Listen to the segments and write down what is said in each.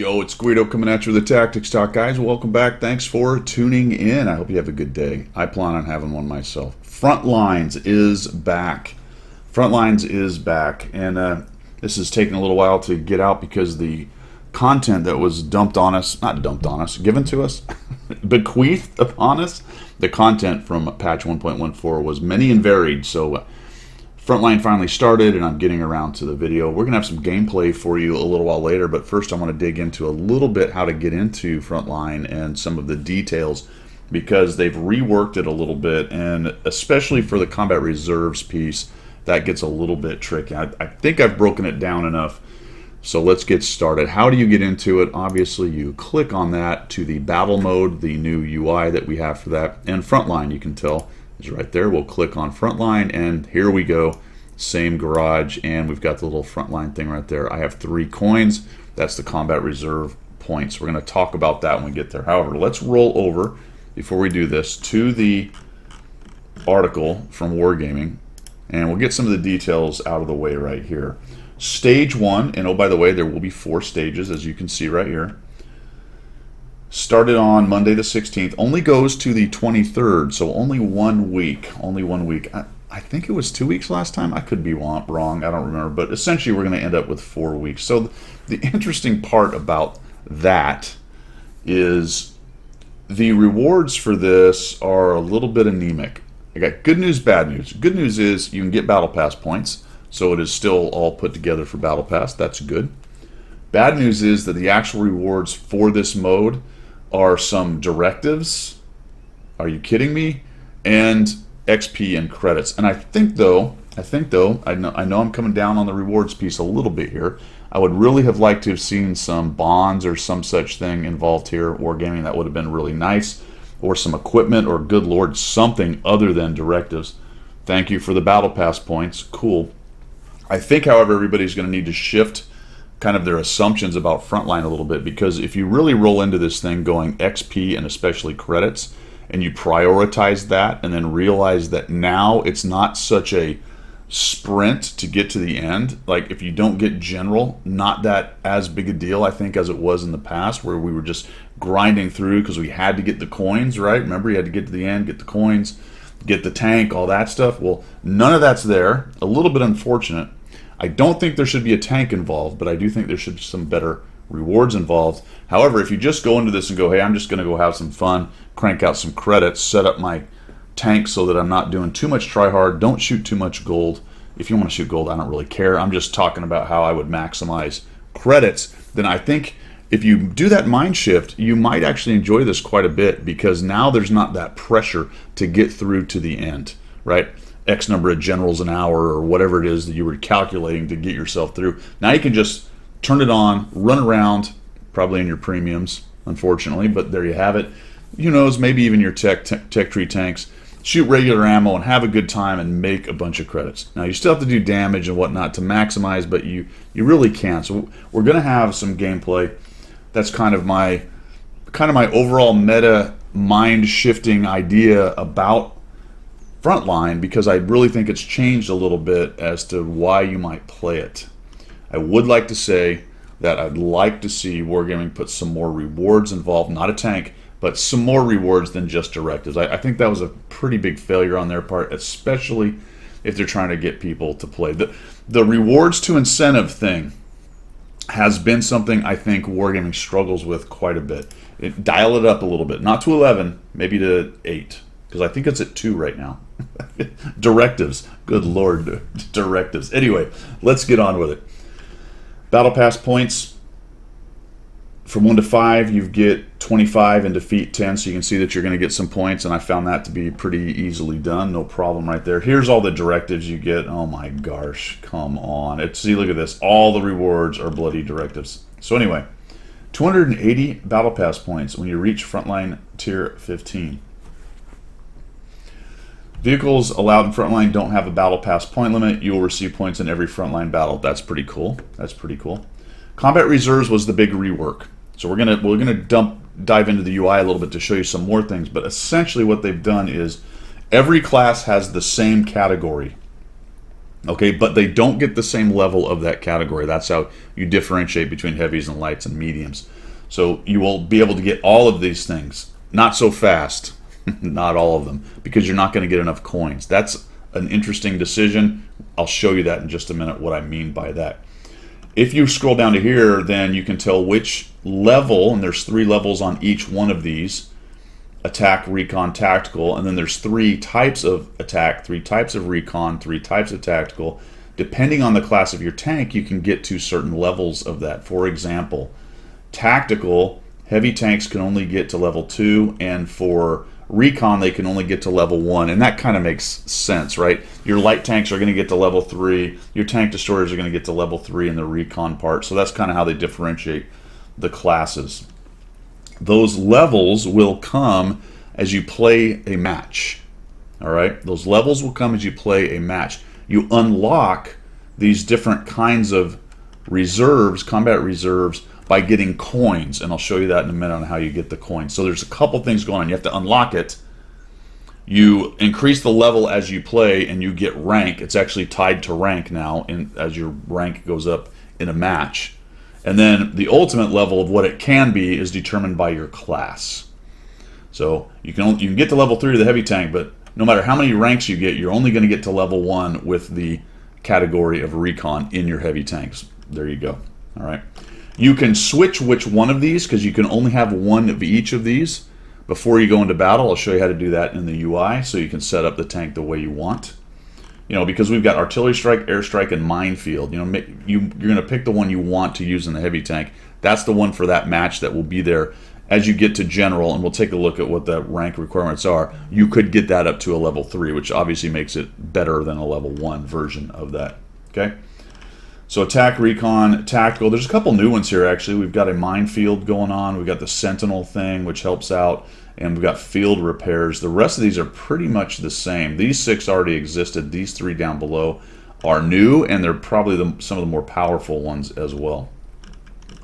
Yo, it's Guido coming at you with the Tactics Talk, guys. Welcome back. Thanks for tuning in. I hope you have a good day. I plan on having one myself. Frontlines is back. Frontlines is back. And this is taking a little while to get out because the content that was given to us, bequeathed upon us, the content from patch 1.14 was many and varied. So Frontline finally started, and I'm getting around to the video. We're going to have some gameplay for you a little while later, but first I want to dig into a little bit how to get into Frontline and some of the details, because they've reworked it a little bit, and especially for the combat reserves piece, that gets a little bit tricky. I think I've broken it down enough, so let's get started. How do you get into it? Obviously, you click on that to the battle mode, the new UI that we have for that, and Frontline, you can tell, is right there. We'll click on Frontline, and here we go. Same garage, and we've got the little Frontline thing right there. I have 3 coins. That's the combat reserve points. We're going to talk about that when we get there. However, let's roll over, before we do this, to the article from Wargaming, and we'll get some of the details out of the way right here. Stage 1, and oh, by the way, there will be 4 stages, as you can see right here. Started on Monday the 16th, only goes to the 23rd, so only 1 week. Only 1 week. I think it was 2 weeks last time. I could be wrong. I don't remember. But essentially, we're going to end up with 4 weeks. So the interesting part about that is the rewards for this are a little bit anemic. I got good news, bad news. Good news is you can get Battle Pass points, so it is still all put together for Battle Pass. That's good. Bad news is that the actual rewards for this mode are some directives. Are you kidding me? And XP and credits. And I think though, I know I'm coming down on the rewards piece a little bit here. I would really have liked to have seen some bonds or some such thing involved here at Wargaming. That would have been really nice. Or some equipment, or good lord, something other than directives. Thank you for the Battle Pass points. Cool. I think, however, everybody's going to need to shift kind of their assumptions about Frontline a little bit, because if you really roll into this thing going XP and especially credits, and you prioritize that and then realize that now it's not such a sprint to get to the end. Like, if you don't get general, not that as big a deal, I think, as it was in the past, where we were just grinding through because we had to get the coins, right? Remember, you had to get to the end, get the coins, get the tank, all that stuff. Well, none of that's there. A little bit unfortunate. I don't think there should be a tank involved, but I do think there should be some better rewards involved. However, if you just go into this and go, hey, I'm just going to go have some fun, crank out some credits, set up my tank so that I'm not doing too much try hard, don't shoot too much gold. If you want to shoot gold, I don't really care. I'm just talking about how I would maximize credits. Then I think if you do that mind shift, you might actually enjoy this quite a bit, because now there's not that pressure to get through to the end, right? X number of generals an hour, or whatever it is that you were calculating to get yourself through. Now you can just turn it on, run around, probably in your premiums, unfortunately, but there you have it. Who knows, maybe even your tech tree tanks. Shoot regular ammo and have a good time and make a bunch of credits. Now you still have to do damage and whatnot to maximize, but you really can. So we're going to have some gameplay. That's kind of my overall meta mind shifting idea about Frontline, because I really think it's changed a little bit as to why you might play it. I would like to say that I'd like to see Wargaming put some more rewards involved, not a tank, but some more rewards than just directives. I think that was a pretty big failure on their part, especially if they're trying to get people to play. The rewards to incentive thing has been something I think Wargaming struggles with quite a bit. Dial it up a little bit, not to 11, maybe to 8, because I think it's at 2 right now. Directives, good lord, directives. Anyway, let's get on with it. Battle Pass points, from 1 to 5, you get 25, and defeat 10, so you can see that you're going to get some points, and I found that to be pretty easily done. No problem right there. Here's all the directives you get. Oh my gosh, come on. See, look at this. All the rewards are bloody directives. So anyway, 280 Battle Pass points when you reach Frontline Tier 15. Vehicles allowed in Frontline don't have a Battle Pass point limit. You will receive points in every Frontline battle. That's pretty cool. That's pretty cool. Combat Reserves was the big rework. So we're gonna dive into the UI a little bit to show you some more things. But essentially what they've done is every class has the same category. Okay, but they don't get the same level of that category. That's how you differentiate between heavies and lights and mediums. So you will be able to get all of these things. Not so fast, not all of them, because you're not going to get enough coins. That's an interesting decision. I'll show you that in just a minute, what I mean by that. If you scroll down to here, then you can tell which level, and there's 3 levels on each one of these: attack, recon, tactical, and then there's 3 types of attack, 3 types of recon, 3 types of tactical. Depending on the class of your tank, you can get to certain levels of that. For example, tactical, heavy tanks can only get to level 2, and for recon they can only get to level 1, and that kind of makes sense, right? Your light tanks are going to get to level 3, your tank destroyers are going to get to level 3 in the recon part, so that's kind of how they differentiate the classes. Those levels will come as you play a match. All right, those levels will come as you play a match. You unlock these different kinds of reserves, combat reserves, by getting coins, and I'll show you that in a minute on how you get the coins. So there's a couple things going on. You have to unlock it. You increase the level as you play, and you get rank. It's actually tied to rank now, as your rank goes up in a match. And then the ultimate level of what it can be is determined by your class. So you can get to level 3 of the heavy tank, but no matter how many ranks you get, you're only going to get to level 1 with the category of recon in your heavy tanks. There you go. All right. You can switch which one of these, because you can only have one of each of these before you go into battle. I'll show you how to do that in the UI, so you can set up the tank the way you want. You know, because we've got artillery strike, airstrike, and minefield. You know, you're going to pick the one you want to use in the heavy tank. That's the one for that match that will be there. As you get to general, and we'll take a look at what the rank requirements are, you could get that up to a level 3, which obviously makes it better than a level 1 version of that. Okay. So attack, recon, tactical. There's a couple new ones here, actually. We've got a minefield going on. We've got the sentinel thing, which helps out. And we've got field repairs. The rest of these are pretty much the same. These 6 already existed. These 3 down below are new, and they're probably some of the more powerful ones as well.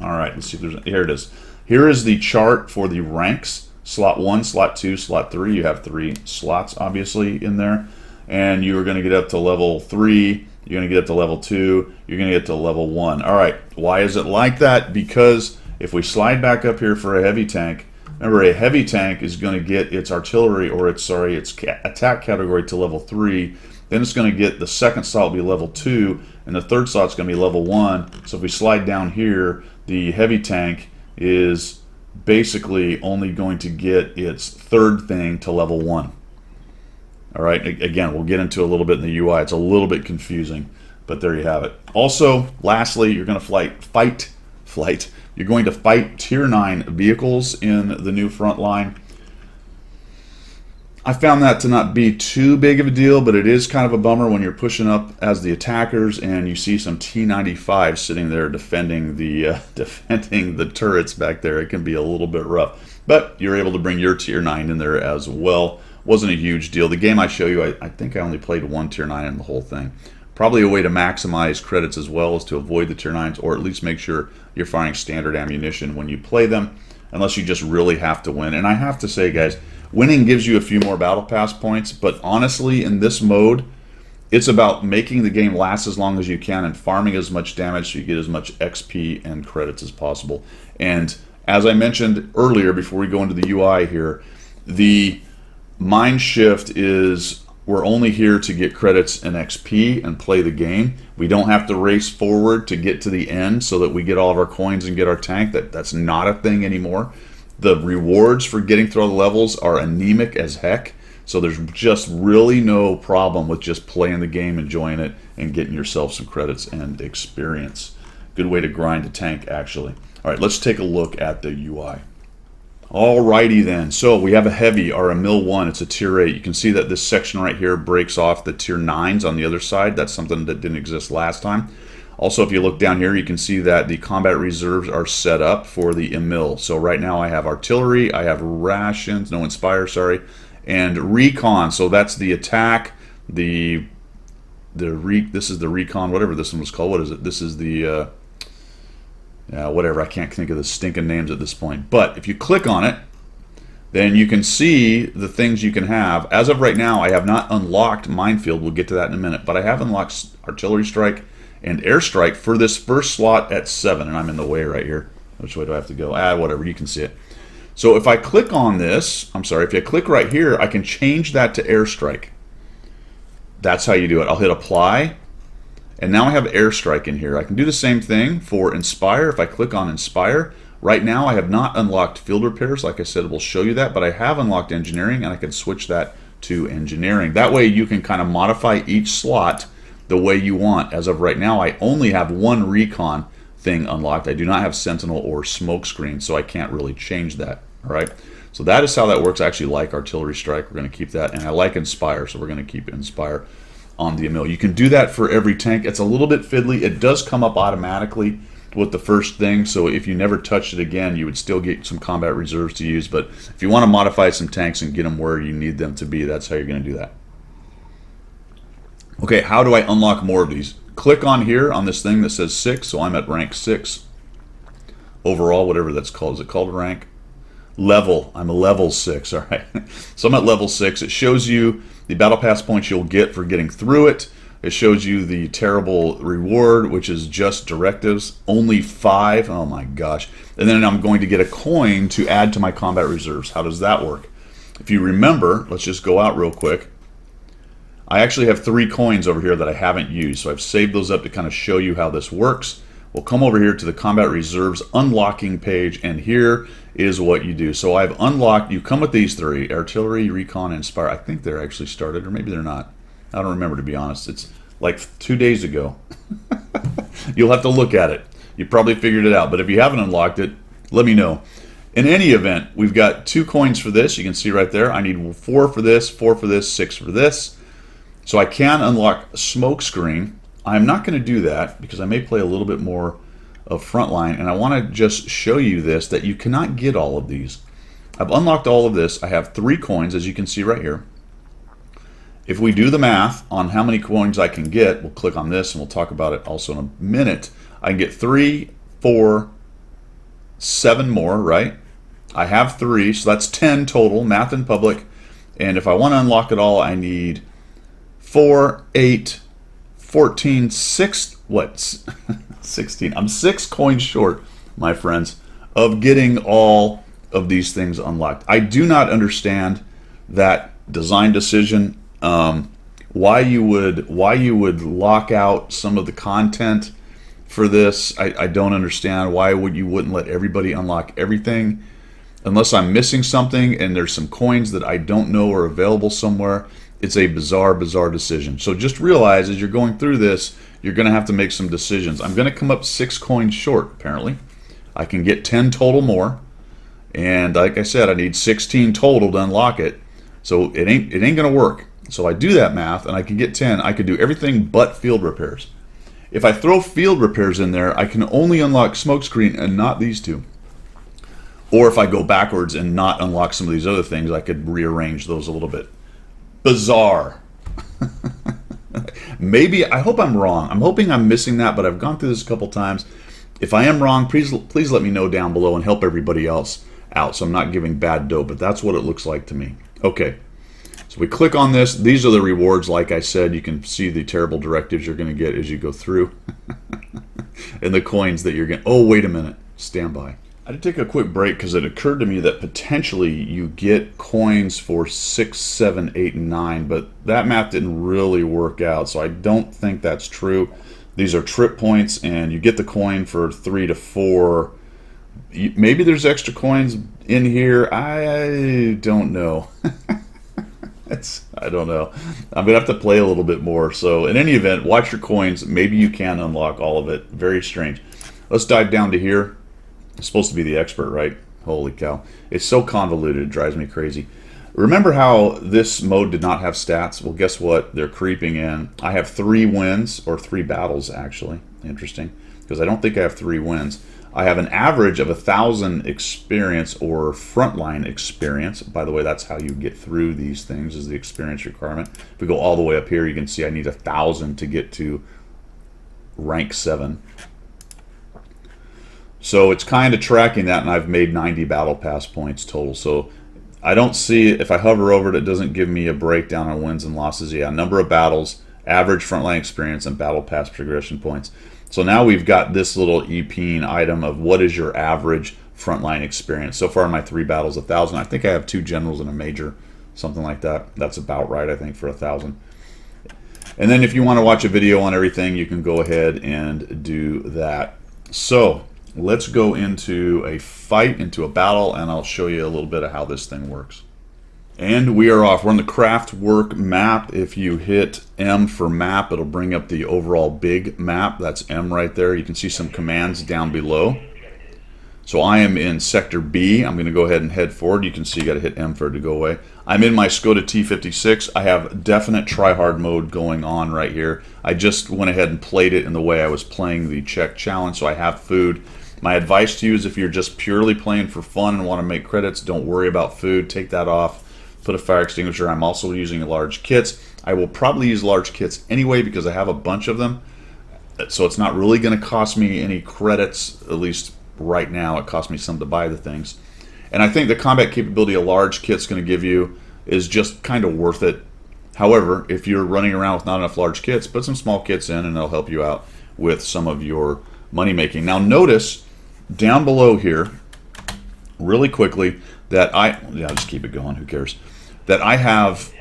All right, let's see if there's... Here it is. Here is the chart for the ranks. Slot 1, slot 2, slot 3. You have 3 slots, obviously, in there. And you are going to get up to level 3. You're going to get up to level 2. You're going to get to level 1. All right, why is it like that? Because if we slide back up here for a heavy tank, remember, a heavy tank is going to get its artillery, or its attack category to level 3. Then it's going to get the second slot will be level 2, and the third slot is going to be level 1. So if we slide down here, the heavy tank is basically only going to get its third thing to level 1. All right, again, we'll get into a little bit in the UI. It's a little bit confusing, but there you have it. Also, lastly, you're going to fight. You're going to fight Tier 9 vehicles in the new front line. I found that to not be too big of a deal, but it is kind of a bummer when you're pushing up as the attackers and you see some T-95 sitting there defending the turrets back there. It can be a little bit rough, but you're able to bring your Tier 9 in there as well. Wasn't a huge deal. The game I show you, I think I only played 1 Tier 9 in the whole thing. Probably a way to maximize credits as well is to avoid the Tier 9s, or at least make sure you're firing standard ammunition when you play them, unless you just really have to win. And I have to say, guys, winning gives you a few more battle pass points, but honestly, in this mode, it's about making the game last as long as you can and farming as much damage so you get as much XP and credits as possible. And as I mentioned earlier, before we go into the UI here, the mind shift is we're only here to get credits and XP and play the game. We don't have to race forward to get to the end so that we get all of our coins and get our tank. That's not a thing anymore. The rewards for getting through all the levels are anemic as heck, so there's just really no problem with just playing the game, enjoying it, and getting yourself some credits and experience. Good way to grind a tank, actually. All right, let's take a look at the UI. Alrighty then, so we have a heavy, or a Mil 1, it's a Tier 8. You can see that this section right here breaks off the Tier 9s on the other side. That's something that didn't exist last time. Also, if you look down here, you can see that the combat reserves are set up for the Emil. So right now I have artillery, I have rations, no inspire, sorry, and recon. So that's the attack, this is the recon, whatever this one was called. What is it? This is the whatever, I can't think of the stinking names at this point. But if you click on it, then you can see the things you can have. As of right now, I have not unlocked minefield. We'll get to that in a minute. But I have unlocked artillery strike and airstrike for this first slot at 7. And I'm in the way right here. Which way do I have to go? Whatever, you can see it. So if I click on this, I'm sorry, if I click right here, I can change that to airstrike. That's how you do it. I'll hit apply, and now I have airstrike in here. I can do the same thing for inspire. If I click on inspire, right now I have not unlocked field repairs. Like I said, we'll show you that, but I have unlocked engineering, and I can switch that to engineering. That way you can kind of modify each slot the way you want. As of right now, I only have one recon thing unlocked. I do not have sentinel or smoke screen, so I can't really change that. All right, so that is how that works. I actually like artillery strike. We're going to keep that, and I like inspire, so we're going to keep inspire on the Emil. You can do that for every tank. It's a little bit fiddly. It does come up automatically with the first thing, so if you never touched it again, you would still get some combat reserves to use. But if you want to modify some tanks and get them where you need them to be, that's how you're going to do that. Okay, how do I unlock more of these? Click on here on this thing that says 6, so I'm at rank 6 overall, whatever that's called. Is it called rank? Level. I'm a level 6. All right. So I'm at level 6. It shows you the battle pass points you'll get for getting through it. It shows you the terrible reward, which is just directives. Only 5. Oh my gosh. And then I'm going to get a coin to add to my combat reserves. How does that work? If you remember, let's just go out real quick. I actually have 3 coins over here that I haven't used, so I've saved those up to kind of show you how this works. We'll come over here to the combat reserves unlocking page, and here is what you do. So I've unlocked, you come with these 3, artillery, recon, inspire. I think they're actually started, or maybe they're not. I don't remember, to be honest. It's like 2 days ago. You'll have to look at it. You probably figured it out, but if you haven't unlocked it, let me know. In any event, we've got 2 coins for this. You can see right there. I need 4 for this, 4 for this, 6 for this. So I can unlock smoke screen. I'm not going to do that because I may play a little bit more of frontline, and I want to just show you this, that you cannot get all of these. I've unlocked all of this. I have 3 coins, as you can see right here. If we do the math on how many coins I can get, we'll click on this and we'll talk about it also in a minute. I can get 3, 4, 7 more, right? I have 3, so that's 10 total, math in public. And if I want to unlock it all, I need 4, 8, 14, 6, what? 16. I'm 6 coins short, my friends, of getting all of these things unlocked. I do not understand that design decision. Why you would lock out some of the content for this, I don't understand. Why you wouldn't let everybody unlock everything? Unless I'm missing something and there's some coins that I don't know are available somewhere. It's a bizarre decision. So just realize as you're going through this, you're going to have to make some decisions. I'm going to come up 6 coins short, apparently. I can get 10 total more. And like I said, I need 16 total to unlock it. So it ain't going to work. So I do that math and I can get 10. I could do everything but field repairs. If I throw field repairs in there, I can only unlock smokescreen and not these 2. Or if I go backwards and not unlock some of these other things, I could rearrange those a little bit. Bizarre. Maybe, I hope I'm wrong. I'm hoping I'm missing that, but I've gone through this a couple times. If I am wrong, please let me know down below and help everybody else out so I'm not giving bad dope, but that's what it looks like to me. Okay, so we click on this. These are the rewards. Like I said, you can see the terrible directives you're going to get as you go through. And the coins that you're going to... Oh, wait a minute. Stand by. I had to take a quick break because it occurred to me that potentially you get coins for 6, 7, 8, and 9, but that math didn't really work out, so I don't think that's true. These are trip points, and you get the coin for 3 to 4. Maybe there's extra coins in here. I don't know. I don't know. I'm going to have to play a little bit more. So in any event, watch your coins. Maybe you can unlock all of it. Very strange. Let's dive down to here. I'm supposed to be the expert, right? Holy cow. It's so convoluted, it drives me crazy. Remember how this mode did not have stats? Well, guess what? They're creeping in. I have 3 wins, or 3 battles, actually. Interesting, because I don't think I have 3 wins. I have an average of 1,000 experience, or frontline experience. By the way, that's how you get through these things, is the experience requirement. If we go all the way up here, you can see I need 1,000 to get to rank 7. So it's kind of tracking that, and I've made 90 battle pass points total. So I don't see, if I hover over it, it doesn't give me a breakdown on wins and losses. Yeah, number of battles, average frontline experience, and battle pass progression points. So now we've got this little EPing item of what is your average frontline experience. So far in my 3 battles, 1,000. I think I have 2 generals and a major, something like that. That's about right, I think, for 1,000. And then if you want to watch a video on everything, you can go ahead and do that. So let's go into a fight, into a battle, and I'll show you a little bit of how this thing works. And we are off. We're on the craft work map. If you hit M for map, it'll bring up the overall big map. That's M right there. You can see some commands down below. So I am in Sector B. I'm going to go ahead and head forward. You can see you got to hit M for it to go away. I'm in my Skoda T56. I have definite try-hard mode going on right here. I just went ahead and played it in the way I was playing the Czech challenge, so I have food. My advice to you is if you're just purely playing for fun and want to make credits, don't worry about food. Take that off. Put a fire extinguisher. I'm also using large kits. I will probably use large kits anyway because I have a bunch of them. So it's not really going to cost me any credits, at least right now. It costs me some to buy the things. And I think the combat capability a large kit's going to give you is just kind of worth it. However, if you're running around with not enough large kits, put some small kits in and they'll help you out with some of your money making. Now notice down below here, really quickly, that yeah, just keep it going, who cares, that I have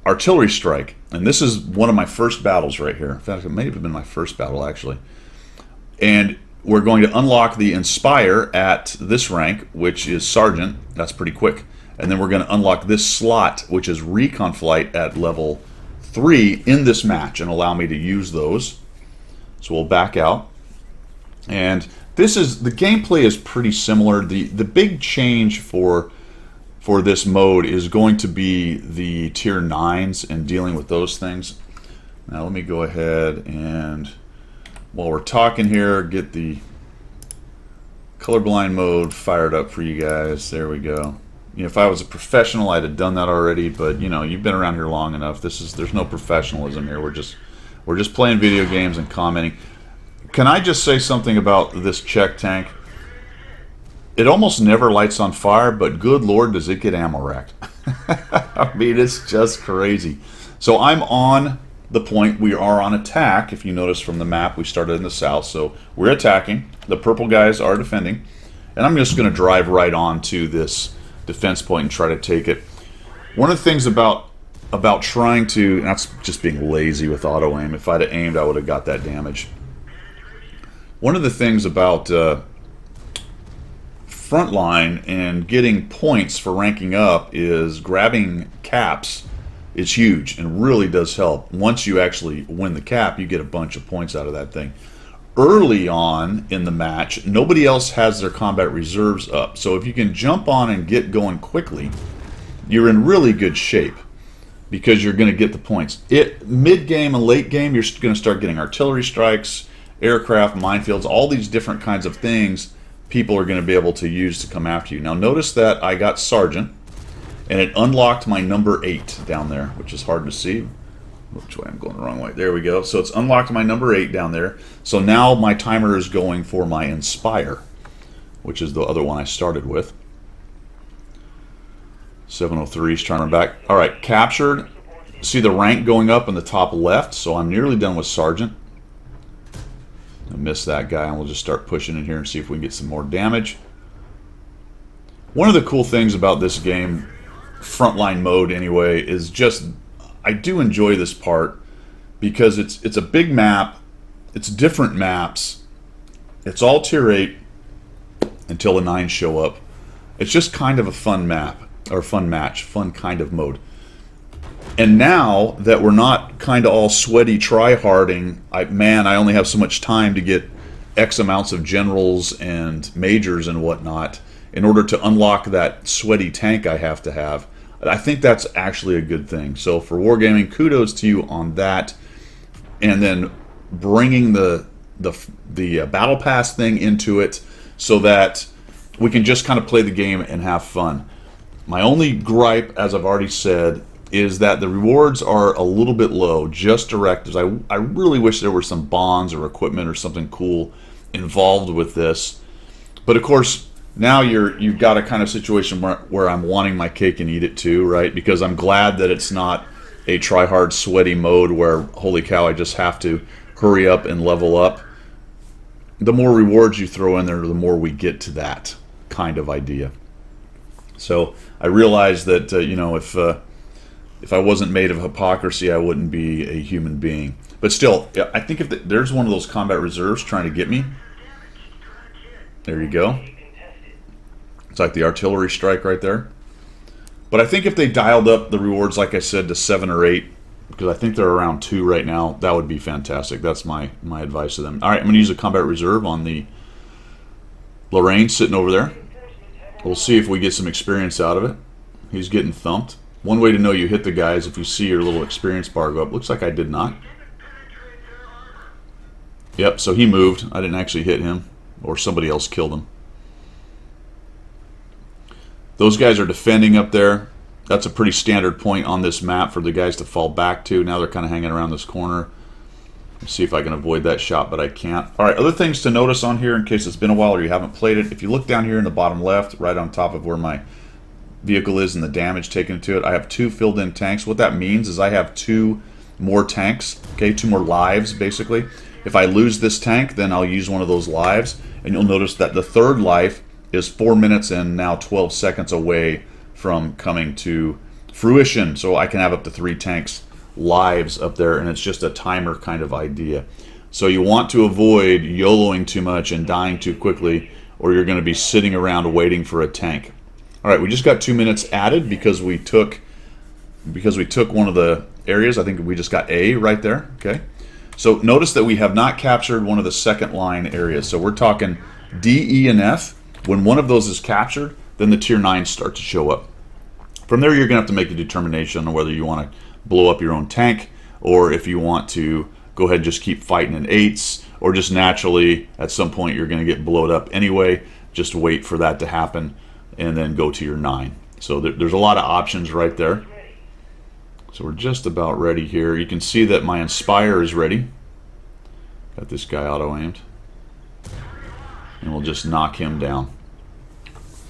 artillery strike. And this is one of my first battles right here. In fact, it may have been my first battle actually. And we're going to unlock the Inspire at this rank, which is Sergeant. That's pretty quick. And then we're going to unlock this slot, which is Recon Flight at level 3 in this match and allow me to use those. So we'll back out. And this is, the gameplay is pretty similar. The big change for this mode is going to be the tier 9s and dealing with those things. Now let me go ahead and, while we're talking here, get the colorblind mode fired up for you guys. There we go. You know, if I was a professional, I'd have done that already. But you know, you've been around here long enough. There's no professionalism here. We're just playing video games and commenting. Can I just say something about this Czech tank? It almost never lights on fire, but good Lord, does it get ammo racked. I mean, it's just crazy. So I'm on the point. We are on attack. If you notice from the map, we started in the south, so we're attacking. The purple guys are defending, and I'm just going to drive right on to this defense point and try to take it. One of the things about trying to, and that's just being lazy with auto aim. If I'd have aimed, I would have got that damage. One of the things about frontline and getting points for ranking up is grabbing caps is huge and really does help. Once you actually win the cap, you get a bunch of points out of that thing. Early on in the match, nobody else has their combat reserves up. So if you can jump on and get going quickly, you're in really good shape because you're going to get the points. Mid-game and late game, you're going to start getting artillery strikes, aircraft, minefields, all these different kinds of things people are going to be able to use to come after you. Now notice that I got Sergeant, and it unlocked my number 8 down there, which is hard to see. Which way? I'm going the wrong way. There we go. So it's unlocked my number 8 down there. So now my timer is going for my Inspire, which is the other one I started with. 703 is trying to back. All right, captured. See the rank going up in the top left. So I'm nearly done with Sergeant. I missed that guy, and we'll just start pushing in here and see if we can get some more damage. One of the cool things about this game, frontline mode anyway, is just I do enjoy this part because it's a big map, it's different maps, it's all tier 8 until the 9 show up. It's just kind of a fun map, or fun match, fun kind of mode. And now that we're not kind of all sweaty try-harding, I only have so much time to get X amounts of generals and majors and whatnot in order to unlock that sweaty tank I have to have. I think that's actually a good thing. So for Wargaming, kudos to you on that. And then bringing the Battle Pass thing into it so that we can just kind of play the game and have fun. My only gripe, as I've already said, is that the rewards are a little bit low, just directives. I really wish there were some bonds or equipment or something cool involved with this. But of course, now you've got a kind of situation where I'm wanting my cake and eat it too, right? Because I'm glad that it's not a try-hard, sweaty mode where, holy cow, I just have to hurry up and level up. the more rewards you throw in there, the more we get to that kind of idea. So I realized that if I wasn't made of hypocrisy, I wouldn't be a human being. But still, I think if there's one of those combat reserves trying to get me, there you go. It's like the artillery strike right there. But I think if they dialed up the rewards, like I said, to 7 or 8, because I think they're around 2 right now, that would be fantastic. That's my advice to them. All right, I'm going to use a combat reserve on the Lorraine sitting over there. We'll see if we get some experience out of it. He's getting thumped. One way to know you hit the guy is if you see your little experience bar go up. Looks like I did not. Yep, so he moved. I didn't actually hit him, or somebody else killed him. Those guys are defending up there. That's a pretty standard point on this map for the guys to fall back to. Now they're kind of hanging around this corner. Let's see if I can avoid that shot, but I can't. All right, other things to notice on here in case it's been a while or you haven't played it. If you look down here in the bottom left, right on top of where my vehicle is and the damage taken to it, I have 2 filled-in tanks. What that means is I have 2 more tanks, okay, 2 more lives, basically. If I lose this tank, then I'll use one of those lives, and you'll notice that the third life is 4 minutes and now 12 seconds away from coming to fruition. So I can have up to 3 tanks lives up there, and it's just a timer kind of idea. So you want to avoid YOLOing too much and dying too quickly, or you're going to be sitting around waiting for a tank. All right, we just got 2 minutes added because we took one of the areas. I think we just got A right there. Okay, so notice that we have not captured one of the second line areas. So we're talking D, E, and F. When one of those is captured, then the tier 9s start to show up. From there, you're going to have to make a determination on whether you want to blow up your own tank, or if you want to go ahead and just keep fighting in 8s, or just naturally at some point you're going to get blowed up anyway. Just wait for that to happen and then go to your 9. So there's a lot of options right there. So we're just about ready here. You can see that my Inspire is ready. Got this guy auto-aimed. And we'll just knock him down.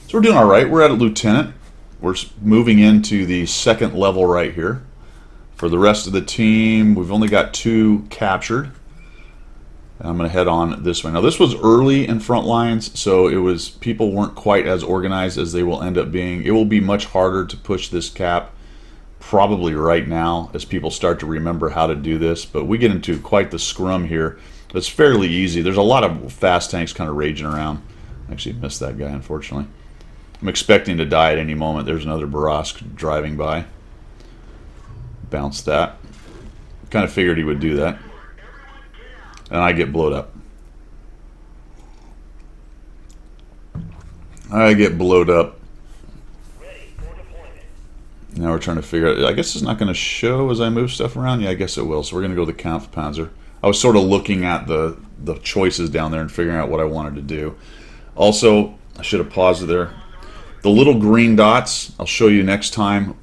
So we're doing all right. We're at a lieutenant. We're moving into the second level right here. For the rest of the team, we've only got 2 captured. I'm going to head on this way. Now, this was early in front lines, so people weren't quite as organized as they will end up being. It will be much harder to push this cap probably right now as people start to remember how to do this. But we get into quite the scrum here. It's fairly easy. There's a lot of fast tanks kind of raging around. Actually missed that guy, unfortunately. I'm expecting to die at any moment. There's another Barask driving by. Bounce that. Kind of figured he would do that. And I get blowed up. I get blowed up. Now we're trying to figure out. I guess it's not going to show as I move stuff around. Yeah, I guess it will. So we're going to go to the Kampfpanzer. I was sort of looking at the choices down there and figuring out what I wanted to do. Also, I should have paused it there. The little green dots, I'll show you next time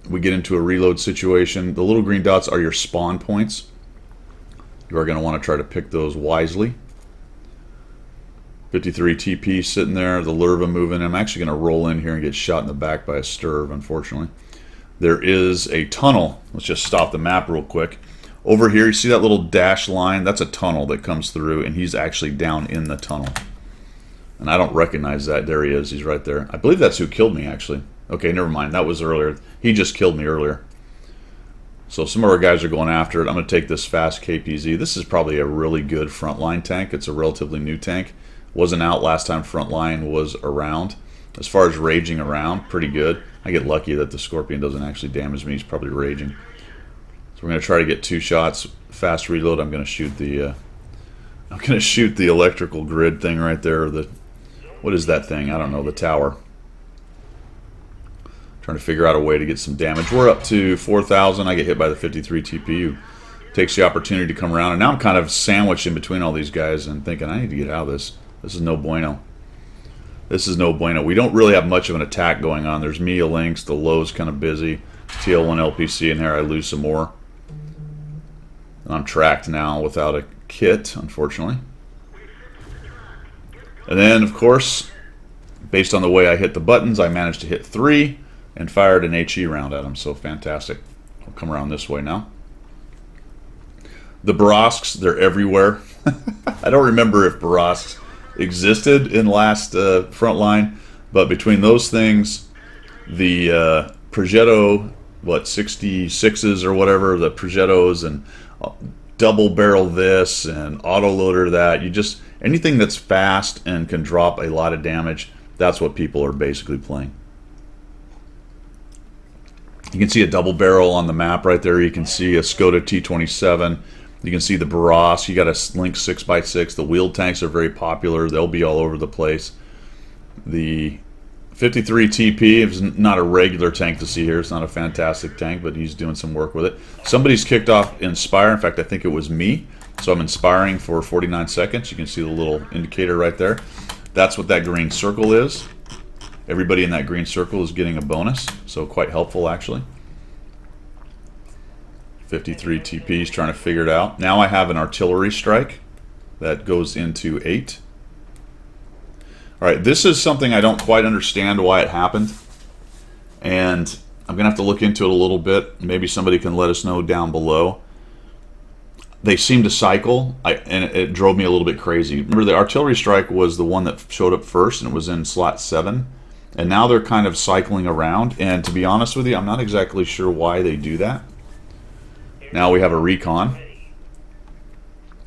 we get into a reload situation. The little green dots are your spawn points. You are going to want to try to pick those wisely. 53 TP sitting there, the Lurva moving. I'm actually going to roll in here and get shot in the back by a Sturv, unfortunately. There is a tunnel. Let's just stop the map real quick. Over here, you see that little dash line? That's a tunnel that comes through, and he's actually down in the tunnel. And I don't recognize that. There he is. He's right there. I believe that's who killed me, actually. Okay, never mind. That was earlier. He just killed me earlier. So some of our guys are going after it. I'm going to take this fast KPZ. This is probably a really good frontline tank. It's a relatively new tank. Wasn't out last time frontline was around. As far as raging around, pretty good. I get lucky that the Scorpion doesn't actually damage me. He's probably raging. So we're going to try to get 2 shots. Fast reload. I'm going to shoot the electrical grid thing right there. What is that thing? I don't know. The tower. Trying to figure out a way to get some damage. We're up to 4,000. I get hit by the 53 TPU. Takes the opportunity to come around. And now I'm kind of sandwiched in between all these guys and thinking, I need to get out of this. This is no bueno. This is no bueno. We don't really have much of an attack going on. There's Mia Lynx. The low's kind of busy. TL1 LPC in here. I lose some more. And I'm tracked now without a kit, unfortunately. And then, of course, based on the way I hit the buttons, I managed to hit 3 and fired an HE round at him. So fantastic. I'll come around this way now. The Barasks, they're everywhere. I don't remember if Barras existed in last Frontline, but between those things, the Progetto, what, 66s or whatever, the Progettos, and double barrel this and autoloader that, you just, anything that's fast and can drop a lot of damage, that's what people are basically playing. You can see a double barrel on the map right there. You can see a Skoda T27. You can see the Barras. You got a Link 6x6. The wheeled tanks are very popular. They'll be all over the place. The 53 TP is not a regular tank to see here. It's not a fantastic tank, but he's doing some work with it. Somebody's kicked off Inspire. In fact, I think it was me. So I'm inspiring for 49 seconds. You can see the little indicator right there. That's what that green circle is. Everybody in that green circle is getting a bonus, so quite helpful actually. 53 TPs, trying to figure it out. Now I have an artillery strike that goes into 8. All right, this is something I don't quite understand why it happened, and I'm gonna have to look into it a little bit. Maybe somebody can let us know down below. They seem to cycle, and it drove me a little bit crazy. Remember, the artillery strike was the one that showed up first, and it was in slot 7. And now they're kind of cycling around, and to be honest with you, I'm not exactly sure why they do that. Now we have a recon,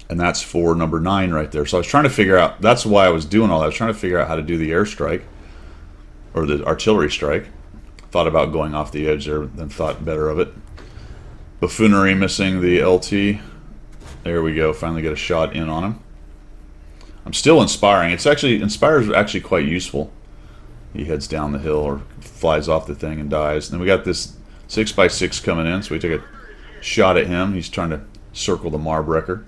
and that's for number 9 right there. So I was trying to figure out, that's why I was doing all that. I was trying to figure out how to do the airstrike, or the artillery strike. Thought about going off the edge there, then thought better of it. Buffoonery missing the LT. There we go, finally get a shot in on him. I'm still inspiring. It's actually, Inspire is actually quite useful. He heads down the hill or flies off the thing and dies. And then we got this 6x6 coming in, so we take a shot at him. He's trying to circle the Marbreaker.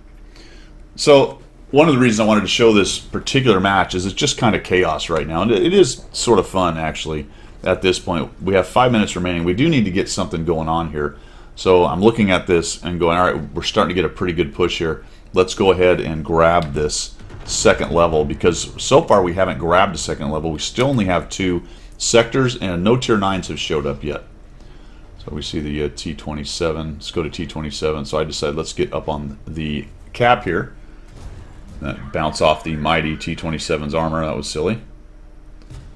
So one of the reasons I wanted to show this particular match is it's just kind of chaos right now. And it is sort of fun, actually, at this point. We have 5 minutes remaining. We do need to get something going on here. So I'm looking at this and going, all right, we're starting to get a pretty good push here. Let's go ahead and grab this second level, because so far we haven't grabbed a second level. We still only have 2 sectors, and no tier 9s have showed up yet. So we see the T27. Let's go to T27. So I decided let's get up on the cap here. That bounce off the mighty T27's armor. That was silly.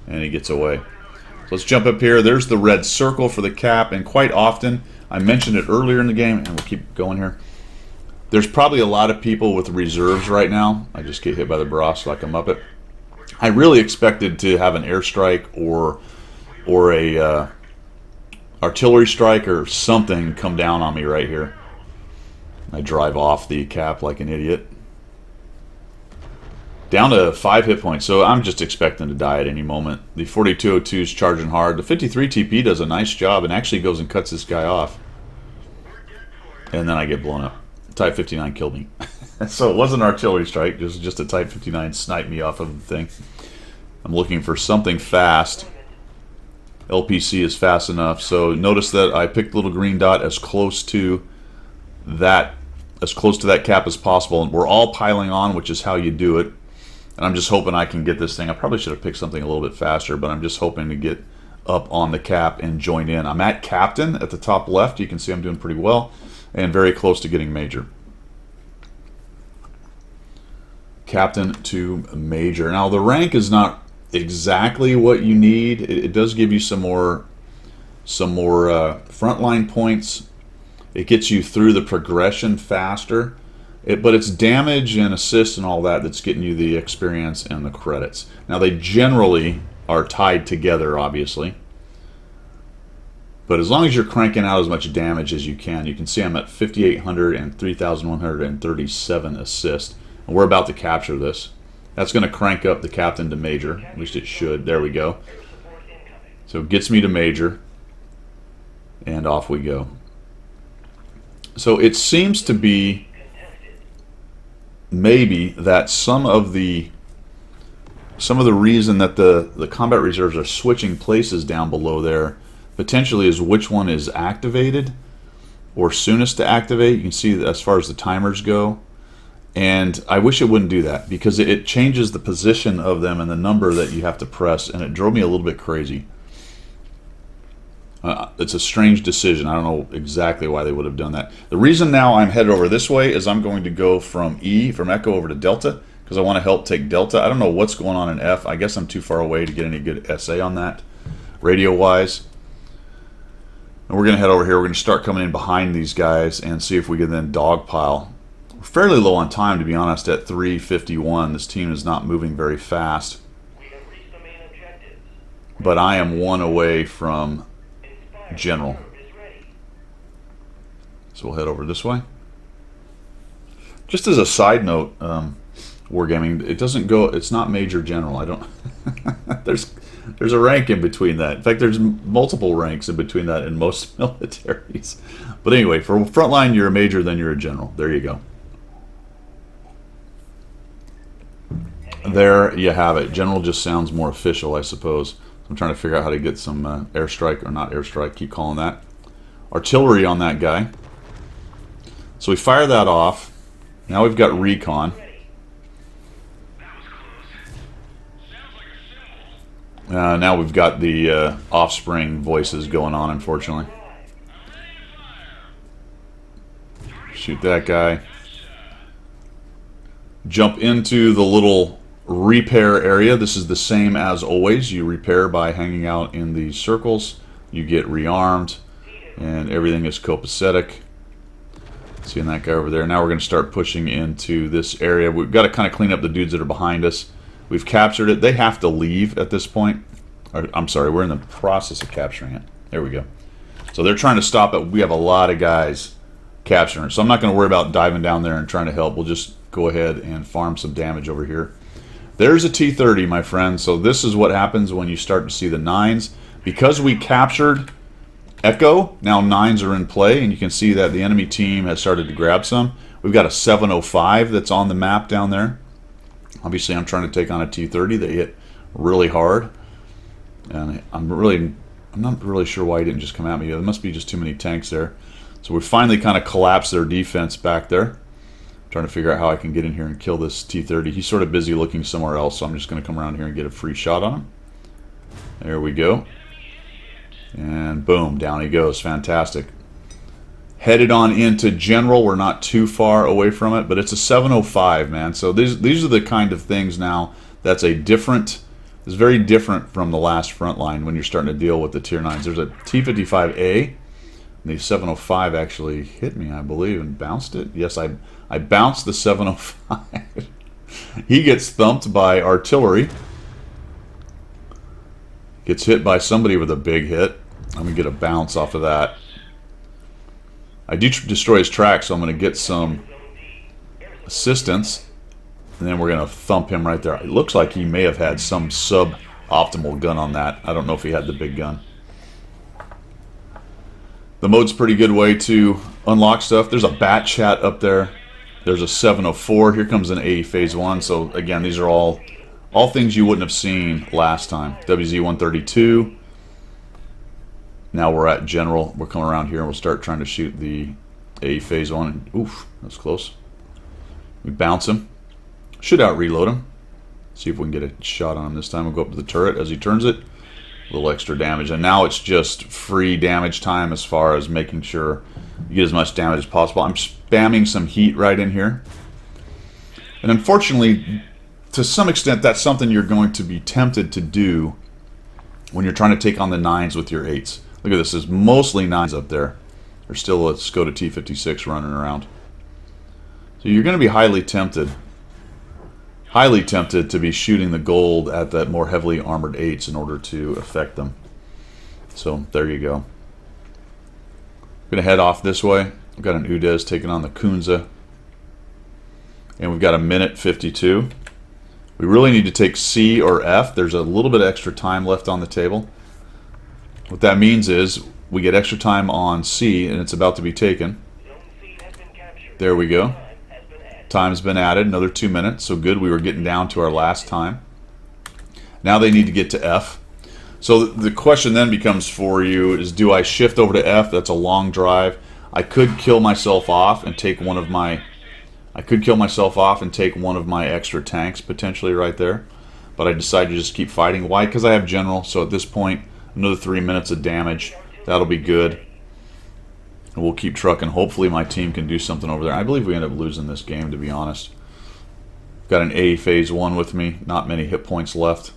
And he gets away. So let's jump up here. There's the red circle for the cap, and quite often, I mentioned it earlier in the game, and we'll keep going here. There's probably a lot of people with reserves right now. I just get hit by the Barras like a Muppet. I really expected to have an airstrike or a artillery strike or something come down on me right here. I drive off the cap like an idiot. Down to 5 hit points, so I'm just expecting to die at any moment. The 4202 is charging hard. The 53 TP does a nice job and actually goes and cuts this guy off. And then I get blown up. Type 59 killed me. So it wasn't an artillery strike, it was just a Type 59 sniped me off of the thing. I'm looking for something fast. LPC is fast enough. So notice that I picked the little green dot as close to that cap as possible. And we're all piling on, which is how you do it. And I'm just hoping I can get this thing. I probably should have picked something a little bit faster, but I'm just hoping to get up on the cap and join in. I'm at Captain at the top left. You can see I'm doing pretty well. And very close to getting Major. Captain to Major. Now the rank is not exactly what you need. It does give you some more frontline points. It gets you through the progression faster. But it's damage and assist and all that that's getting you the experience and the credits. Now they generally are tied together, obviously. But as long as you're cranking out as much damage as you can see I'm at 5,800 and 3,137 assist. And we're about to capture this. That's going to crank up the Captain to Major. At least it should. There we go. So it gets me to Major. And off we go. So it seems to be maybe that some of the reason that the combat reserves are switching places down below there potentially is which one is activated or soonest to activate. You can see that as far as the timers go, and I wish it wouldn't do that because it changes the position of them and the number that you have to press, and it drove me a little bit crazy. It's a strange decision. I don't know exactly why they would have done that. The reason now I'm headed over this way is I'm going to go from Echo over to Delta, because I want to help take Delta. I don't know what's going on in F. I guess I'm too far away to get any good SA on that, radio-wise. And we're going to head over here. We're going to start coming in behind these guys and see if we can then dogpile. We're fairly low on time, to be honest, at 3:51. This team is not moving very fast. But I am one away from General. So we'll head over this way. Just as a side note, Wargaming, it doesn't go, it's not Major General. I don't, there's a rank in between that. In fact, there's multiple ranks in between that in most militaries. But anyway, for frontline, you're a Major, then you're a General. There you go. There you have it. General just sounds more official, I suppose. I'm trying to figure out how to get some airstrike, or not airstrike, keep calling that. Artillery on that guy. So we fire that off. Now we've got recon. Now we've got the offspring voices going on, unfortunately. Shoot that guy. Jump into the little repair area. This is the same as always. You repair by hanging out in these circles. You get rearmed, and everything is copacetic. Seeing that guy over there. Now we're going to start pushing into this area. We've got to kind of clean up the dudes that are behind us. We've captured it. They have to leave at this point. I'm sorry, we're in the process of capturing it. There we go. So they're trying to stop it. We have a lot of guys capturing it. So I'm not going to worry about diving down there and trying to help. We'll just go ahead and farm some damage over here. There's a T-30, my friend. So this is what happens when you start to see the 9s. Because we captured Echo, now 9s are in play, and you can see that the enemy team has started to grab some. We've got a 705 that's on the map down there. Obviously, I'm trying to take on a T-30. They hit really hard. And I'm not really sure why he didn't just come at me. There must be just too many tanks there. So we finally kind of collapsed their defense back there. Trying to figure out how I can get in here and kill this T-30. He's sort of busy looking somewhere else, so I'm just going to come around here and get a free shot on him. There we go. And boom, down he goes. Fantastic. Headed on into General. We're not too far away from it, but it's a 705, man. So these are the kind of things now that's a different... It's very different from the last front line when you're starting to deal with the Tier 9s. There's a T-55A. And the 705 actually hit me, I believe, and bounced it. Yes, I bounced the 705. He gets thumped by artillery. Gets hit by somebody with a big hit. I'm going to get a bounce off of that. I do destroy his track, so I'm going to get some assistance. And then we're going to thump him right there. It looks like he may have had some suboptimal gun on that. I don't know if he had the big gun. The mode's a pretty good way to unlock stuff. There's a bat chat up there. There's a 704. Here comes an A phase 1. So again, these are all things you wouldn't have seen last time. WZ-132. Now we're at General. We're coming around here and we'll start trying to shoot the A phase 1. Oof, that's close. We bounce him. Should out-reload him. See if we can get a shot on him this time. We'll go up to the turret as he turns it. A little extra damage. And now it's just free damage time as far as making sure you get as much damage as possible. I'm spamming some heat right in here. And unfortunately, to some extent, that's something you're going to be tempted to do when you're trying to take on the 9s with your 8s. Look at this. There's mostly 9s up there. There's still a Skoda T-56 running around. So you're going to be highly tempted to be shooting the gold at that more heavily armored 8s in order to affect them. So there you go. I'm going to head off this way. We've got an Udez taking on the Kunze. And we've got a minute 52. We really need to take C or F. There's a little bit of extra time left on the table. What that means is we get extra time on C and it's about to be taken. There we go. Time's been added, another 2 minutes, so good. We were getting down to our last time. Now they need to get to F. So the question then becomes for you is, do I shift over to F? That's a long drive. I could kill myself off and take one of my extra tanks potentially right there. But I decided to just keep fighting. Why? Because I have General, so at this point, another 3 minutes of damage. That'll be good. And we'll keep trucking. Hopefully my team can do something over there. I believe we end up losing this game, to be honest. Got an A phase 1 with me. Not many hit points left.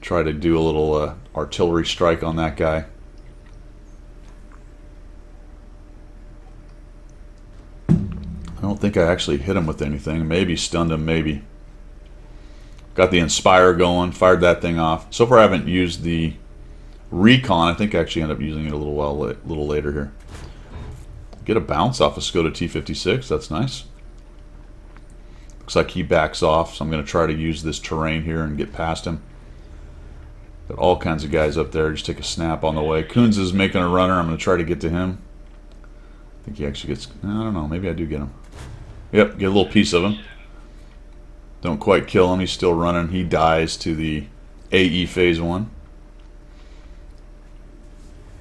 Try to do a little artillery strike on that guy. I don't think I actually hit him with anything. Maybe stunned him, maybe. Got the Inspire going. Fired that thing off. So far I haven't used the Recon. I think I actually end up using it a little later here. Get a bounce off a Skoda T56. That's nice. Looks like he backs off, so I'm going to try to use this terrain here and get past him. Got all kinds of guys up there. Just take a snap on the way. Coons is making a runner. I'm going to try to get to him. I think he actually gets... I don't know. Maybe I do get him. Yep, get a little piece of him. Don't quite kill him. He's still running. He dies to the AE phase 1.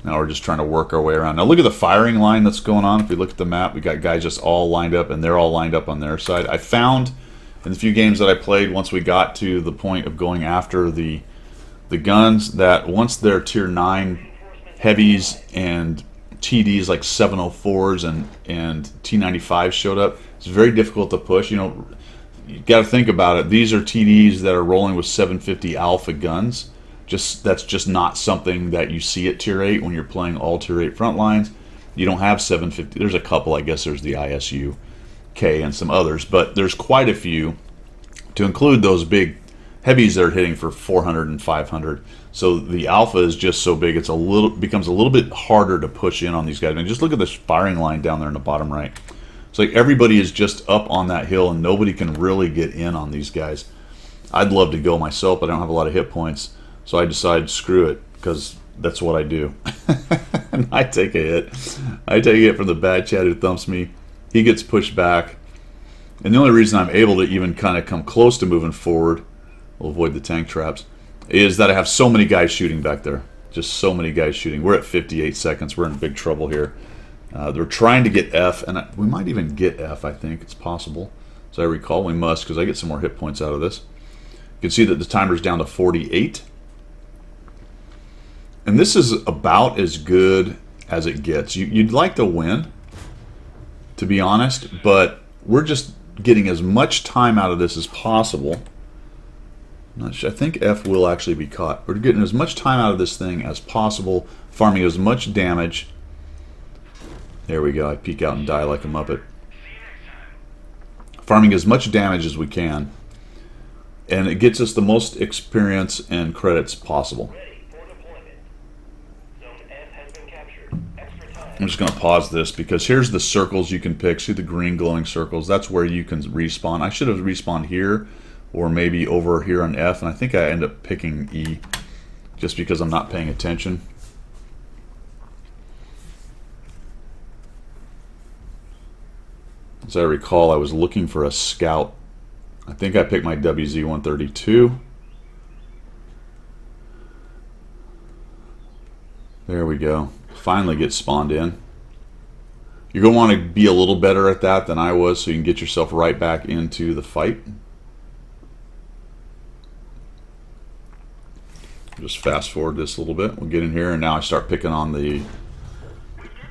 Now we're just trying to work our way around. Now look at the firing line that's going on. If we look at the map, we got guys just all lined up, and they're all lined up on their side. I found in the few games that I played, once we got to the point of going after the guns, that once they're tier 9 heavies and TDs like 704s and T95s showed up, it's very difficult to push. You know, you got to think about it. These are TDs that are rolling with 750 alpha guns. That's just not something that you see at tier 8 when you're playing all tier 8 front lines. You don't have 750. There's a couple, I guess. There's the ISU K and some others, but there's quite a few, to include those big heavies that are hitting for 400 and 500. So the alpha is just so big, becomes a little bit harder to push in on these guys. I mean, just look at this firing line down there in the bottom right. It's like everybody is just up on that hill, and nobody can really get in on these guys. I'd love to go myself, but I don't have a lot of hit points. So I decided, screw it, because that's what I do. And I take a hit. I take a hit from the bad Chad who thumps me. He gets pushed back. And the only reason I'm able to even kind of come close to moving forward, we'll avoid the tank traps, is that I have so many guys shooting back there. Just so many guys shooting. We're at 58 seconds. We're in big trouble here. They're trying to get F, and we might even get F, I think. It's possible. As I recall, we must, because I get some more hit points out of this. You can see that the timer's down to 48. And this is about as good as it gets. You'd like to win, to be honest, but we're just getting as much time out of this as possible. I'm not sure. I think F will actually be caught. We're getting as much time out of this thing as possible, farming as much damage. There we go. I peek out and die like a muppet. Farming as much damage as we can. And it gets us the most experience and credits possible. I'm just going to pause this because here's the circles you can pick. See the green glowing circles? That's where you can respawn. I should have respawned here or maybe over here on F, and I think I end up picking E just because I'm not paying attention. As I recall, I was looking for a scout. I think I picked my WZ-132. There we go. Finally get spawned in. You're going to want to be a little better at that than I was so you can get yourself right back into the fight. Just fast forward this a little bit. We'll get in here, and now I start picking on the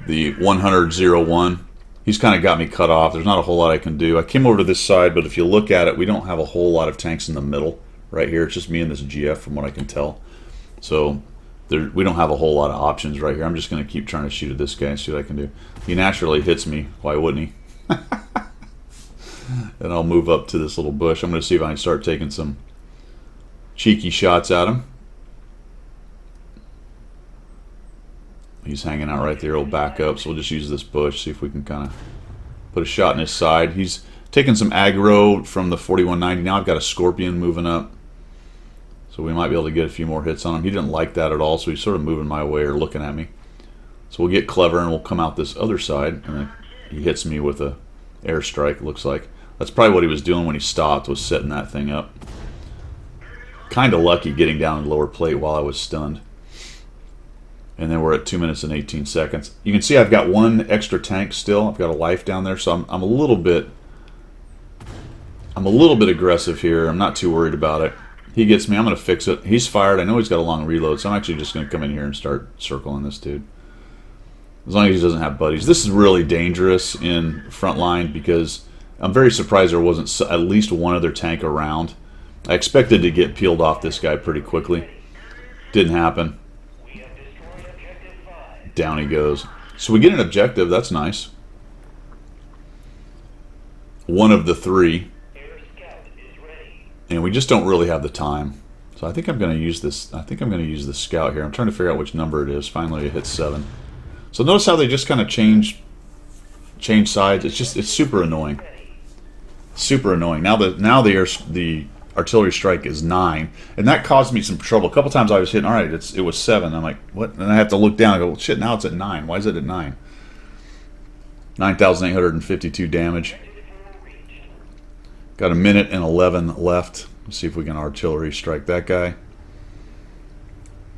100-01. He's kind of got me cut off. There's not a whole lot I can do. I came over to this side, but if you look at it, we don't have a whole lot of tanks in the middle right here. It's just me and this GF from what I can tell. So we don't have a whole lot of options right here. I'm just going to keep trying to shoot at this guy and see what I can do. He naturally hits me. Why wouldn't he? And I'll move up to this little bush. I'm going to see if I can start taking some cheeky shots at him. He's hanging out right there. He'll back up, so we'll just use this bush, see if we can kind of put a shot in his side. He's taking some aggro from the 4190. Now I've got a Scorpion moving up, so we might be able to get a few more hits on him. He didn't like that at all, so he's sort of moving my way or looking at me. So we'll get clever, and we'll come out this other side, and then he hits me with a airstrike, it looks like. That's probably what he was doing when he stopped, was setting that thing up. Kind of lucky getting down in the lower plate while I was stunned. And then we're at 2 minutes and 18 seconds. You can see I've got one extra tank still. I've got a life down there, so I'm a little bit aggressive here. I'm not too worried about it. He gets me. I'm going to fix it. He's fired. I know he's got a long reload, so I'm actually just going to come in here and start circling this dude. As long as he doesn't have buddies. This is really dangerous in front line because I'm very surprised there wasn't at least one other tank around. I expected to get peeled off this guy pretty quickly. Didn't happen. Down he goes. So we get an objective. That's nice. One of the 3. And we just don't really have the time. So I think I'm going to use this. I think I'm going to use the scout here. I'm trying to figure out which number it is. Finally, it hit 7. So notice how they just kind of change sides. It's super annoying. Super annoying. Now the artillery strike is 9, and that caused me some trouble. A couple times I was hitting. All right, it was 7. I'm like, what? And I have to look down and go, well, shit. Now it's at 9. Why is it at 9? 9,852 damage. Got a minute and 11 left. Let's see if we can artillery strike that guy.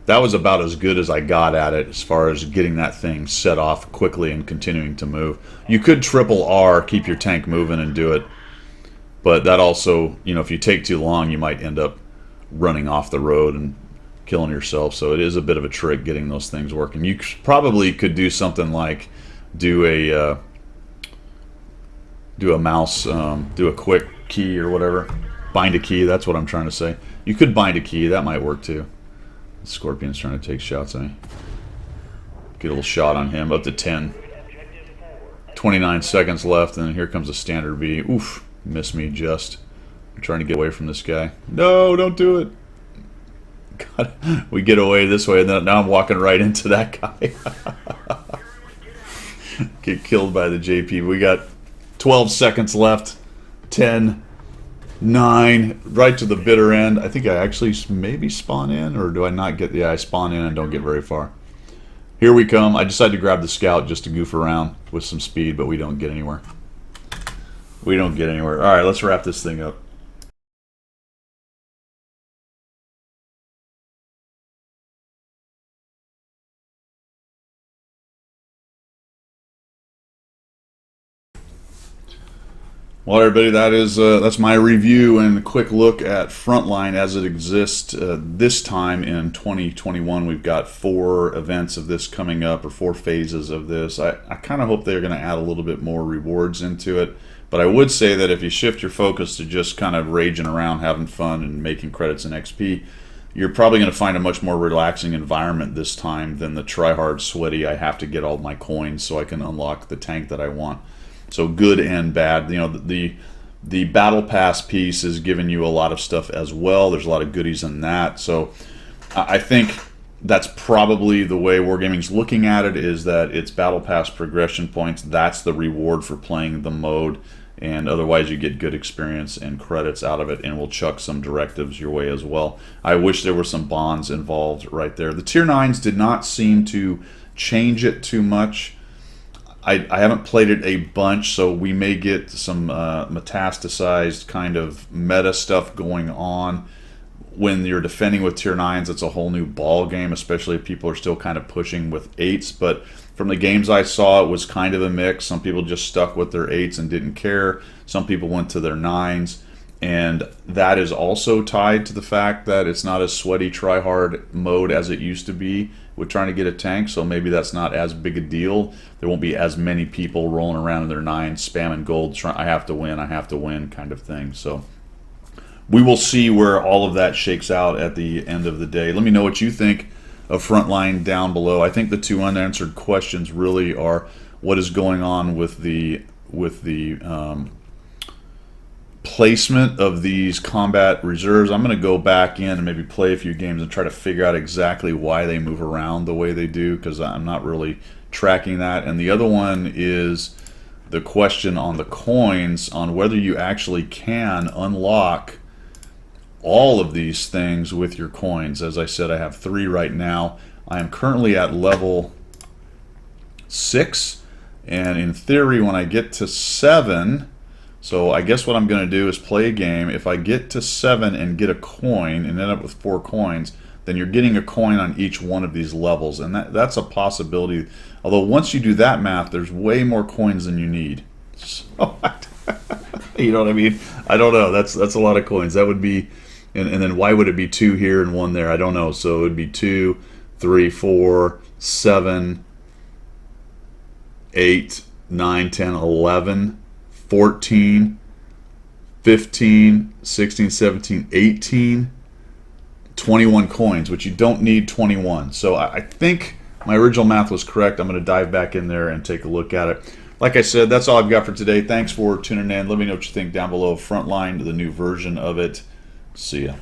That was about as good as I got at it as far as getting that thing set off quickly and continuing to move. You could triple R, keep your tank moving and do it. But that also, you know, if you take too long, you might end up running off the road and killing yourself. So it is a bit of a trick getting those things working. You probably could do something like do a mouse, do a quick key or whatever. Bind a key, that's what I'm trying to say. You could bind a key, that might work too. The Scorpion's trying to take shots at me. Get a little shot on him, up to 10. 29 seconds left, and here comes a standard B. Oof, missed me just. I'm trying to get away from this guy. No, don't do it. God, we get away this way, and then now I'm walking right into that guy. Get killed by the JP. We got 12 seconds left. 10, 9, right to the bitter end. I think I actually maybe spawn in, or do I not get the... Yeah, I spawn in and don't get very far. Here we come. I decided to grab the scout just to goof around with some speed, but we don't get anywhere. We don't get anywhere. All right, let's wrap this thing up. Well, everybody, that's my review and a quick look at Frontline as it exists this time in 2021. We've got 4 events of this coming up, or 4 phases of this. I kind of hope they're going to add a little bit more rewards into it. But I would say that if you shift your focus to just kind of raging around, having fun, and making credits and XP, you're probably going to find a much more relaxing environment this time than the try-hard, sweaty, I have to get all my coins so I can unlock the tank that I want. So good and bad. You know, the battle pass piece is giving you a lot of stuff as well. There's a lot of goodies in that. So I think that's probably the way Wargaming's looking at it, is that it's battle pass progression points. That's the reward for playing the mode, and otherwise you get good experience and credits out of it, and we'll chuck some directives your way as well. I wish there were some bonds involved right there. The tier 9s did not seem to change it too much. I haven't played it a bunch, so we may get some metastasized kind of meta stuff going on. When you're defending with tier 9s, it's a whole new ball game, especially if people are still kind of pushing with 8s. But from the games I saw, it was kind of a mix. Some people just stuck with their 8s and didn't care. Some people went to their 9s. And that is also tied to the fact that it's not as sweaty try-hard mode as it used to be with trying to get a tank, so maybe that's not as big a deal. There won't be as many people rolling around in their 9s spamming gold, I have to win kind of thing. So we will see where all of that shakes out at the end of the day. Let me know what you think of Frontline down below. I think the 2 unanswered questions really are what is going on with the placement of these combat reserves. I'm going to go back in and maybe play a few games and try to figure out exactly why they move around the way they do, because I'm not really tracking that. And the other one is the question on the coins, on whether you actually can unlock all of these things with your coins. As I said, I have 3 right now. I am currently at level 6, and in theory when I get to 7, so I guess what I'm going to do is play a game. If I get to 7 and get a coin and end up with 4 coins, then you're getting a coin on each one of these levels, and that's a possibility. Although once you do that math, there's way more coins than you need. So, you know what I mean? I don't know. That's a lot of coins. That would be And then why would it be 2 here and 1 there? I don't know. So it would be 2, 3, 4, 7, 8, 9, 10, 11, 14, 15, 16, 17, 18, 21 coins, which you don't need 21. So I think my original math was correct. I'm going to dive back in there and take a look at it. Like I said, that's all I've got for today. Thanks for tuning in. Let me know what you think down below. Frontline, the new version of it. See ya.